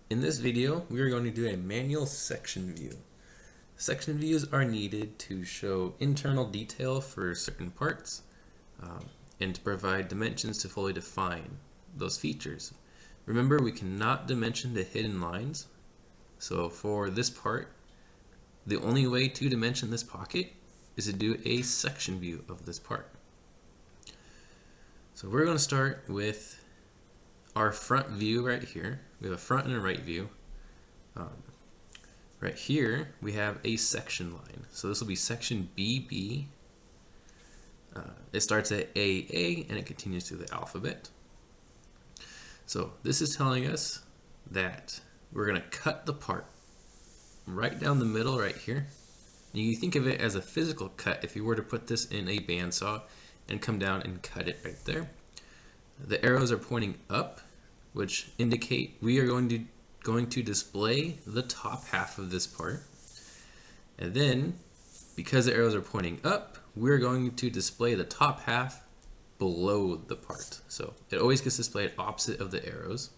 In this video, we are going to do a manual section view. Section views are needed to show internal detail for certain parts and to provide dimensions to fully define those features. Remember, we cannot dimension the hidden lines. So for this part, the only way to dimension this pocket is to do a section view of this part. So we're going to start with our front view right here. We have a front and a right view. Right here we have a section line. So this will be section BB. It starts at AA and it continues through the alphabet. So this is telling us that we're going to cut the part right down the middle right here. And you think of it as a physical cut if you were to put this in a bandsaw and come down and cut it right there. The arrows are pointing up, which indicate we are going to display the top half of this part. And then, because the arrows are pointing up, we're going to display the top half below the part. So it always gets displayed opposite of the arrows.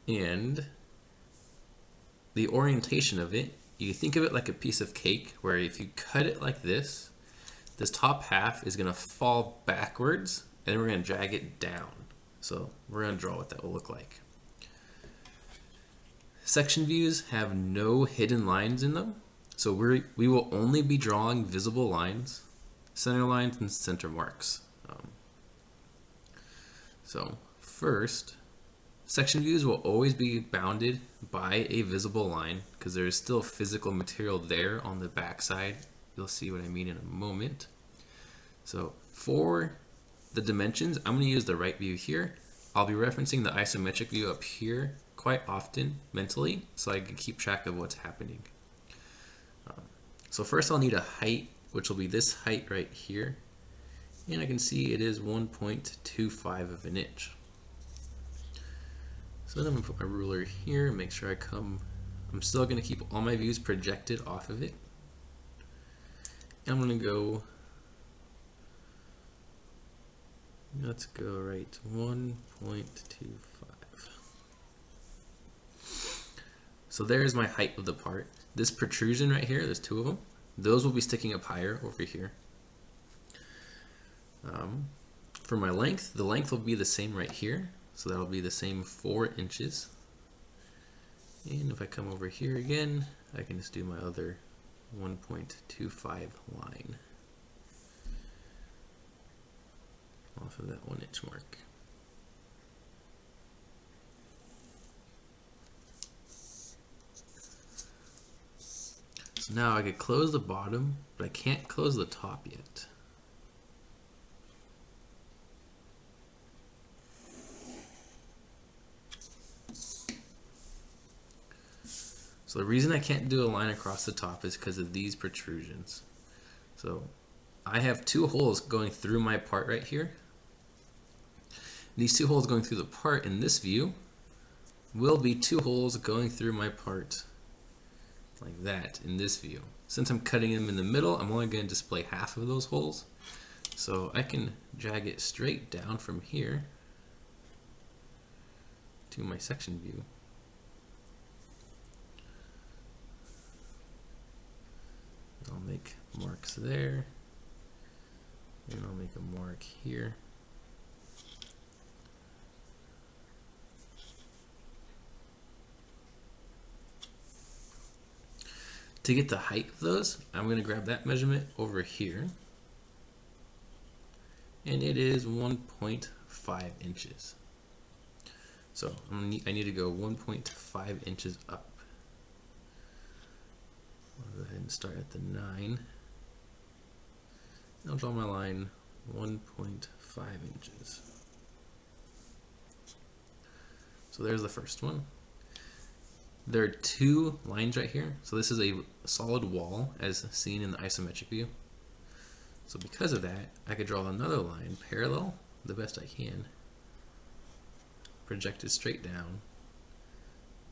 And the orientation of it, you think of it like a piece of cake, where if you cut it like this top half is going to fall backwards, and then we're going to drag it down. So we're going to draw what that will look like. Section views have no hidden lines in them, so we will only be drawing visible lines, center lines, and center marks. So first, section views will always be bounded by a visible line because there is still physical material there on the back side. You'll see what I mean in a moment. So for the dimensions, I'm going to use the right view here. I'll be referencing the isometric view up here quite often mentally so I can keep track of what's happening. So first I'll need a height, which will be this height right here. And I can see it is 1.25 of an inch. So then I'm going to put my ruler here, make sure I'm still going to keep all my views projected off of it. And I'm going to go, let's go right 1.25. So there's my height of the part. This protrusion right here, there's two of them. Those will be sticking up higher over here. For my length, the length will be the same right here. So that'll be the same 4 inches. And if I come over here again, I can just do my other 1.25 line off of that 1 inch mark. So now I could close the bottom, but I can't close the top yet. So the reason I can't do a line across the top is because of these protrusions. So I have 2 holes going through my part right here. These 2 holes going through the part in this view will be 2 holes going through my part like that in this view. Since I'm cutting them in the middle, I'm only going to display half of those holes. So I can drag it straight down from here to my section view. I'll make marks there, and I'll make a mark here. To get the height of those, I'm going to grab that measurement over here, and it is 1.5 inches. So I need to go 1.5 inches up. I'll go ahead and start at the 9. I'll draw my line 1.5 inches. So there's the first one. There are 2 lines right here. So this is a solid wall as seen in the isometric view. So because of that, I could draw another line parallel the best I can, projected straight down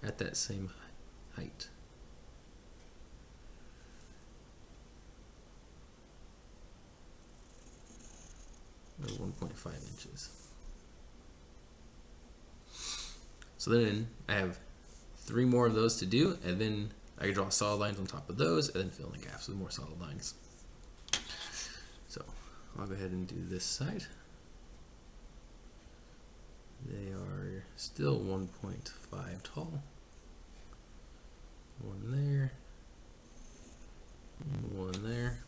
at that same height. Or 1.5 inches. So then I have 3 more of those to do, and then I can draw solid lines on top of those, and then fill in the gaps with more solid lines. So I'll go ahead and do this side. They are still 1.5 tall. One there, and one there,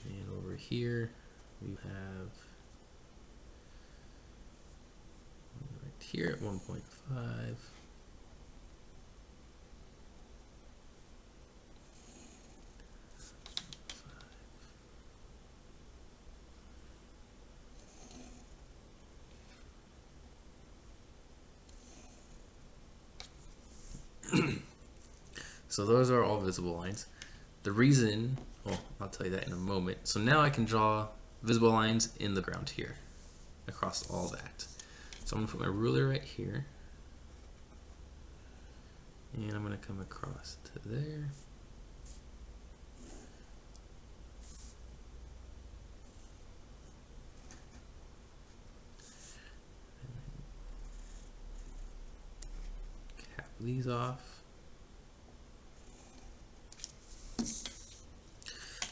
and over here we have right here at 1.5. So those are all visible lines. The reason, well, I'll tell you that in a moment. So now I can draw visible lines in the ground here, across all that. So I'm gonna put my ruler right here, and I'm gonna come across to there. Cap these off.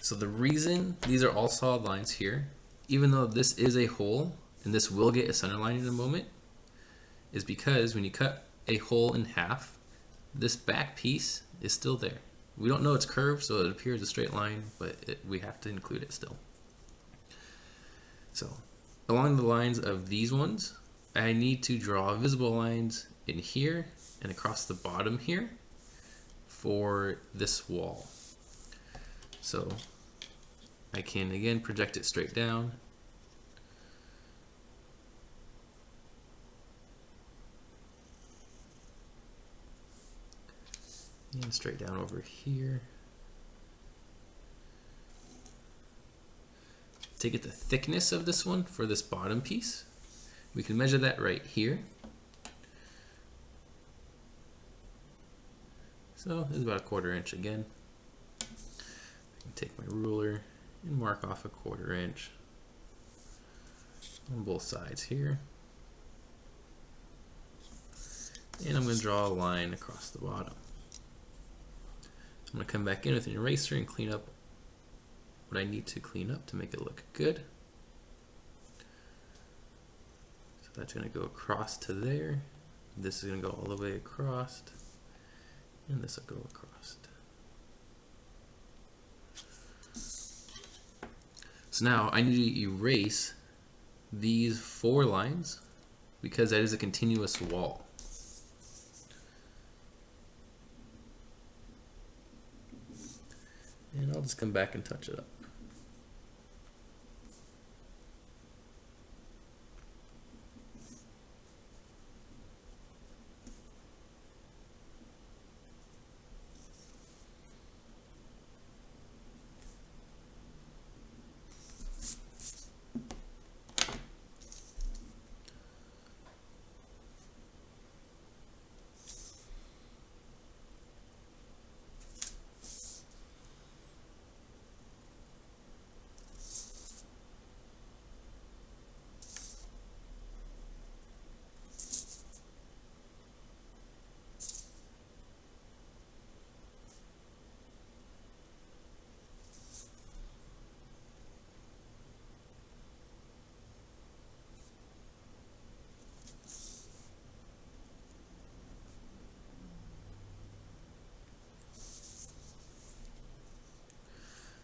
So the reason these are all solid lines here, even though this is a hole, and this will get a center line in a moment, is because when you cut a hole in half, this back piece is still there. We don't know it's curved, so it appears a straight line, but we have to include it still. So along the lines of these ones, I need to draw visible lines in here and across the bottom here for this wall. So I can again project it straight down. And straight down over here. To get the thickness of this one for this bottom piece, we can measure that right here. So it's about 1/4 inch again. I can take my ruler and mark off 1/4 inch on both sides here. And I'm going to draw a line across the bottom. I'm going to come back in with an eraser and clean up what I need to clean up to make it look good. So that's going to go across to there. This is going to go all the way across. And this will go across. So now I need to erase these 4 lines because that is a continuous wall. And I'll just come back and touch it up.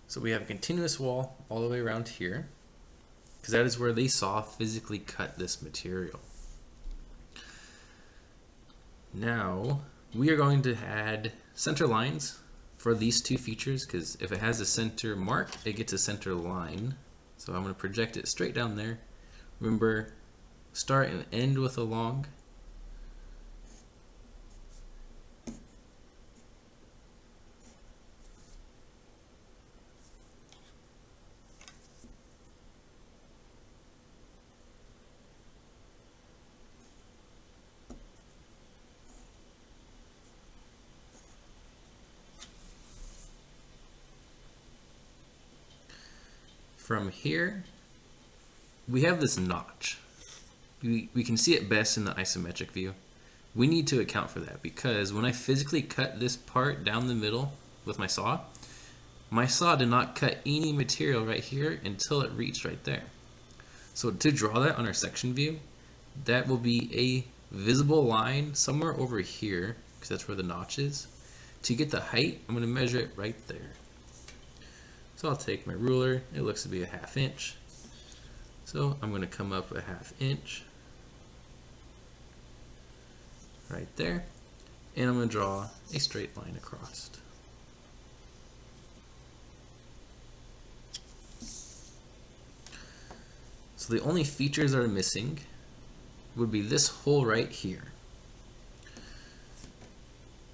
So we have a continuous wall all the way around here, because that is where they saw physically cut this material. Now we are going to add center lines for these 2 features, because if it has a center mark, it gets a center line. So I'm going to project it straight down there. Remember, start and end with a long. From here, we have this notch. we can see it best in the isometric view. We need to account for that because when I physically cut this part down the middle with my saw did not cut any material right here until it reached right there. So to draw that on our section view, that will be a visible line somewhere over here, because that's where the notch is. To get the height, I'm going to measure it right there. So I'll take my ruler, it looks to be a 1/2 inch. So I'm going to come up a 1/2 inch right there, and I'm going to draw a straight line across. So the only features that are missing would be this hole right here.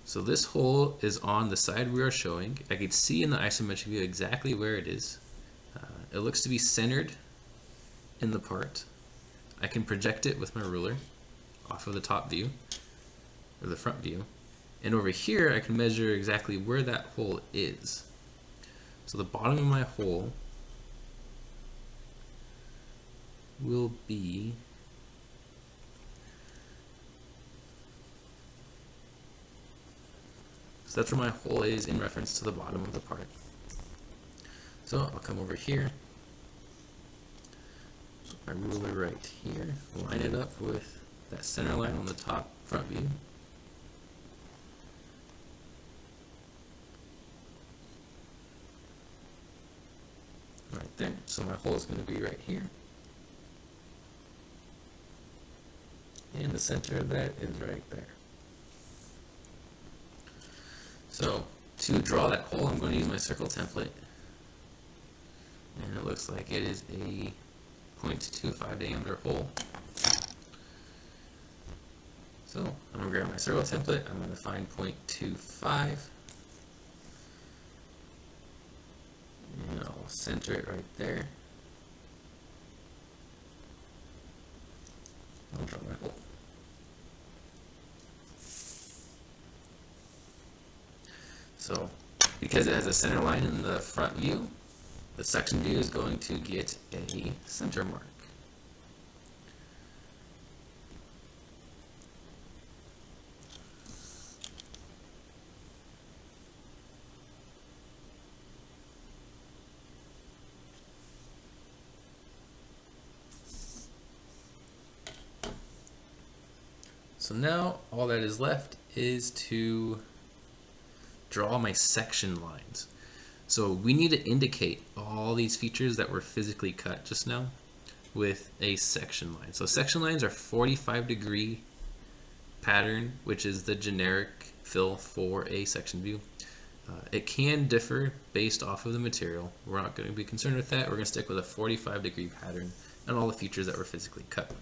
So this hole is on the side we are showing. I could see in the isometric view exactly where it is. It looks to be centered in the part. I can project it with my ruler off of the top view, or the front view. And over here I can measure exactly where that hole is. So the bottom of my hole will be so that's where my hole is in reference to the bottom of the part. So I'll come over here, put my ruler right here, line it up with that center line on the top front view. Right there. So my hole is going to be right here. And the center of that is right there. So to draw that hole, I'm going to use my circle template. And it looks like it is a 0.25 diameter hole. So I'm going to grab my circle template, I'm going to find 0.25. And I'll center it right there. I'll draw my hole. So, because it has a center line in the front view, the section view is going to get a center mark. So now all that is left is to draw my section lines. So we need to indicate all these features that were physically cut just now with a section line. So section lines are 45-degree pattern, which is the generic fill for a section view. It can differ based off of the material. We're not going to be concerned with that. We're going to stick with a 45-degree pattern and all the features that were physically cut.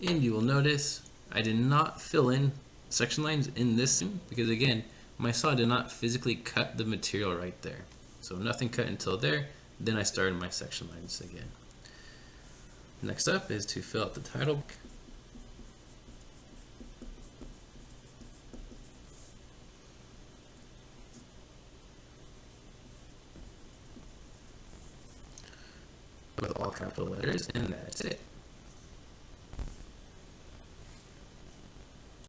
And you will notice I did not fill in section lines in this because again, my saw did not physically cut the material right there. So nothing cut until there, then I started my section lines again. Next up is to fill out the title. With all capital letters, and that's it.